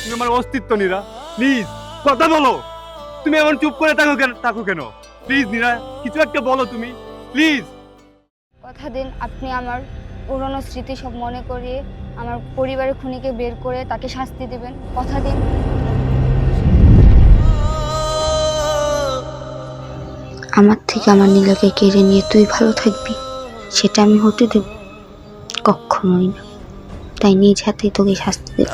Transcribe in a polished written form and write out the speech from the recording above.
তুমি আমার অস্তিত্ব নীরা, প্লিজ কথা বলো। তুমি এমন চুপ করে থাকো কেন? প্লিজ নীরা, কিছু একটা বলো তুমি, প্লিজ। কথা দিন আপনি আমার পুরনো স্মৃতি সব মনে করিয়ে আমার পরিবারের খুনিকে বের করে তাকে শাস্তি দেবেন। কথা দিন। আমার থেকে আমার নীলাকে কেড়ে নিয়ে তুই ভালো থাকবি, সেটা আমি হতে দেব? কখনোই না। তাই নিজ হাতে তোকে শাস্তি দেব।